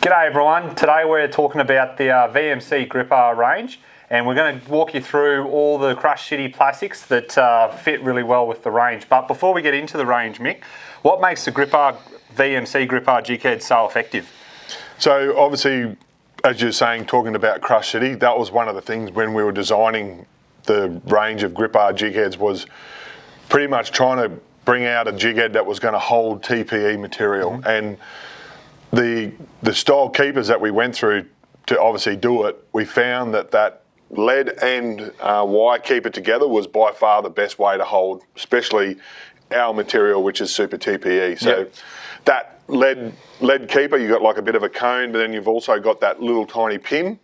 G'day everyone, today we're talking about the VMC Grip-R range, and we're going to walk you through all the CrushCity plastics that fit really well with the range. But before we get into the range, Mick, what makes the VMC Grip-R Jighead so effective? So obviously, as you're saying, talking about CrushCity, that was one of the things when we were designing the range of Grip-R Jigheads, was pretty much trying to bring out a jighead that was going to hold TPE material. And the style keepers that we went through to obviously do it, we found that lead and wire keeper together was by far the best way to hold, especially our material, which is super TPE. So that lead keeper, you've got like a bit of a cone, but then you've also got that little tiny pin.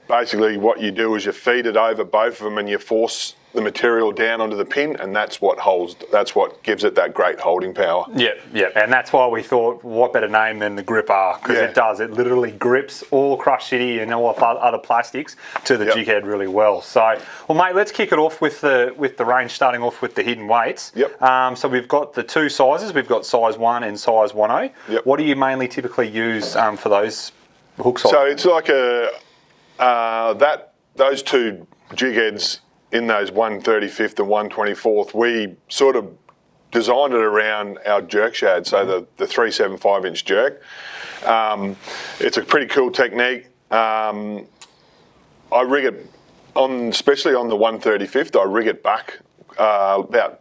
Basically what you do is you feed it over both of them and you force the material down onto the pin, and that's what holds, that's what gives it that great holding power. Yeah, and that's why we thought, what better name than the Grip-R, because it literally grips all CrushCity and all other plastics to the jighead really well. So, well mate, let's kick it off with the range, starting off with the hidden weights. So we've got the two sizes, we've got size 1 and size 1.0. What do you mainly typically use for those hook sizes? So it's like those two jigheads in those 1/35th and 1/24th, we sort of designed it around our jerk shad, so the 375-inch jerk. It's a pretty cool technique. I rig it on, especially on the 1/35th, I rig it back about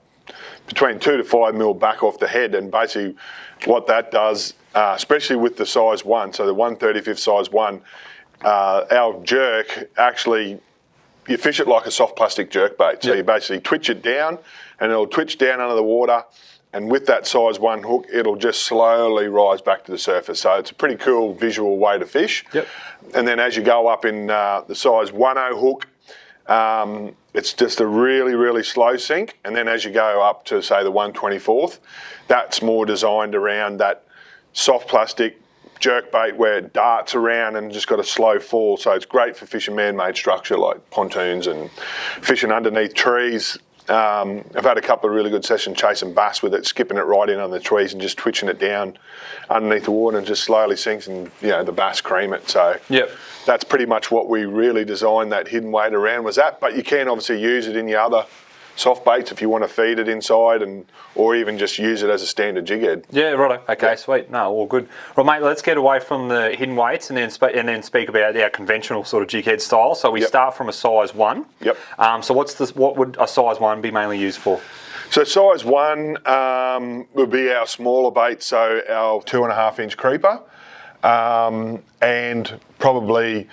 between 2 to 5 mil back off the head, and basically what that does, especially with the size 1, so the 1/35th size 1, our jerk actually, you fish it like a soft plastic jerk bait. So you basically twitch it down and it'll twitch down under the water, and with that size 1 hook, it'll just slowly rise back to the surface. So it's a pretty cool visual way to fish. And then as you go up in the size 1.0 hook, it's just a really, really slow sink. And then as you go up to say the 1/24th, that's more designed around that soft plastic jerk bait where it darts around and just got a slow fall. So it's great for fishing man-made structure like pontoons and fishing underneath trees. I've had a couple of really good sessions chasing bass with it, skipping it right in on the trees and just twitching it down underneath the water, and just slowly sinks, and the bass cream it. So that's pretty much what we really designed that hidden weight around, was that. But you can obviously use it in your other soft baits if you want to feed it inside, or even just use it as a standard jighead. Yeah, righto. Okay, sweet. No, all good. Well, mate, let's get away from the hidden weights and then speak about our conventional sort of jighead style. So we start from a size 1. So what would a size 1 be mainly used for? So size 1 would be our smaller bait, so our 2.5-inch creeper, and probably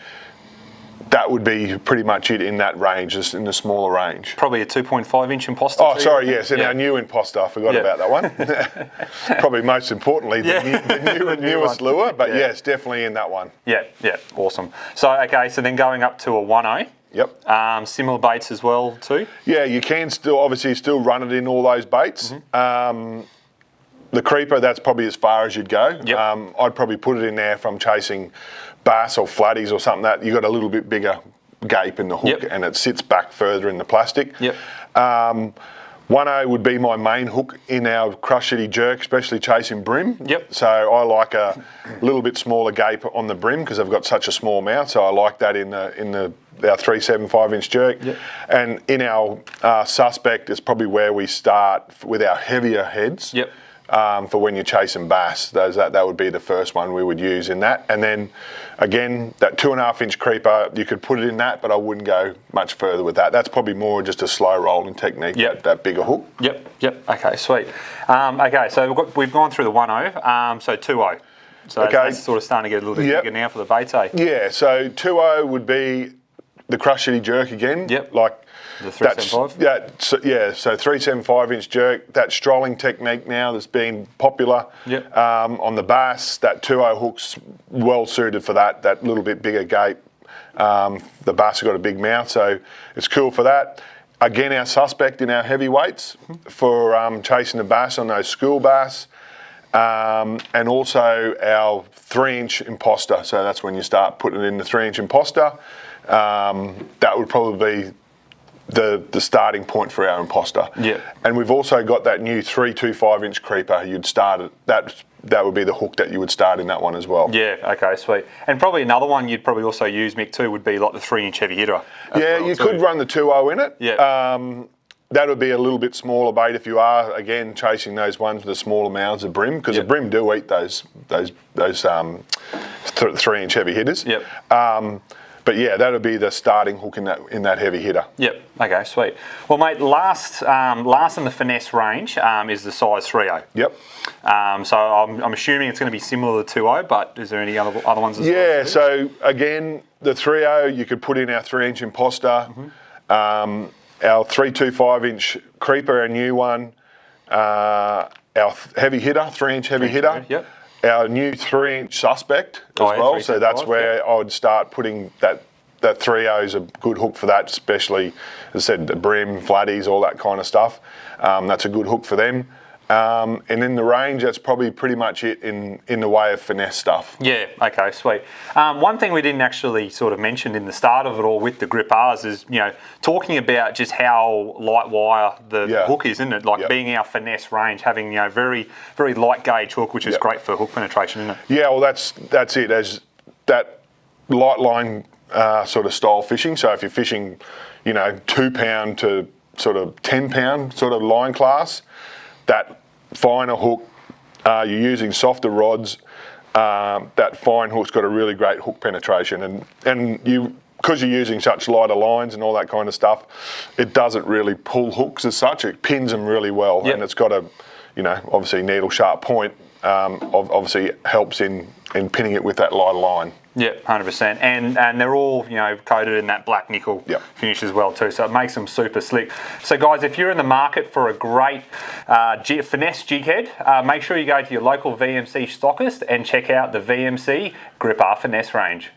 that would be pretty much it in that range, just in the smaller range. Probably a 2.5-inch imposter. Oh, sorry, yes, and our new imposter. I forgot about that one. Probably most importantly, the newest lure, but yes, definitely in that one. Yeah, awesome. So, okay, so then going up to a 1.0. Similar baits as well too? Yeah, you can still run it in all those baits. The creeper, that's probably as far as you'd go. I'd probably put it in there if I'm chasing bass or flatties or something that you got a little bit bigger gape in the hook and it sits back further in the plastic. 1.0 would be my main hook in our CrushCity jerk, especially chasing bream. So I like a little bit smaller gape on the bream because I've got such a small mouth, so I like that in our 375-inch jerk. And in our suspect is probably where we start with our heavier heads. For when you're chasing bass, that would be the first one we would use in that. And then again, that 2.5-inch creeper, you could put it in that, but I wouldn't go much further with that. That's probably more just a slow rolling technique, that bigger hook. Okay, sweet. Okay, so we've gone through the 1.0, so 2.0. So that's sort of starting to get a little bit bigger now for the baits, eh? Yeah, so 2.0 would be the CrushCity jerk again. Like the 375? So 375-inch jerk, that strolling technique now that's been popular on the bass. That 2.0 hook's well suited for that little bit bigger gape. The bass have got a big mouth, so it's cool for that. Again, our suspect in our heavyweights for chasing the bass on those school bass. And also our 3-inch imposter. So that's when you start putting it in the 3-inch imposter. That would probably be the starting point for our imposter. Yeah. And we've also got that new 325-inch creeper. You'd start it. That's that would be the hook that you would start in that one as well. Yeah, okay, sweet. And probably another one you'd probably also use, Mick, too, would be like the 3-inch heavy hitter. Yeah, you could run the 2.0 in it. Yeah. That would be a little bit smaller bait if you are, again, chasing those ones with the smaller mouths of brim, because the brim do eat those 3-inch heavy hitters. Yep. But yeah, that would be the starting hook in that heavy hitter. Yep. Okay, sweet. Well, mate, last in the finesse range is the size 3.0. Yep. So I'm assuming it's going to be similar to 2.0, but is there any other ones as well? Yeah. So again, the 3.0 you could put in our 3-inch imposter, our 325-inch creeper, our new one, our heavy hitter, 3-inch heavy hitter. Yep. Our new 3-inch suspect as well, so that's where I would start putting that 3.0 is a good hook for that, especially, as I said, the brim, flatties, all that kind of stuff. That's a good hook for them. And in the range, that's probably pretty much it in the way of finesse stuff. Yeah, okay, sweet. One thing we didn't actually sort of mention in the start of it all with the Grip-Rs is, talking about just how light wire the hook is, isn't it? Like being our finesse range, having, very, very light gauge hook, which is great for hook penetration, isn't it? Yeah, well, that's it. As that light line sort of style fishing. So if you're fishing, 2 pound to sort of 10 pound sort of line class, that finer hook, you're using softer rods, that fine hook's got a really great hook penetration, and you, because you're using such lighter lines and all that kind of stuff, it doesn't really pull hooks as such. It pins them really well, and it's got a, obviously needle sharp point. Obviously helps in pinning it with that lighter line. Yeah, 100%. And they're all, coated in that black nickel finish as well too, so it makes them super slick. So guys, if you're in the market for a great finesse jighead, make sure you go to your local VMC stockist and check out the VMC Grip-R finesse range.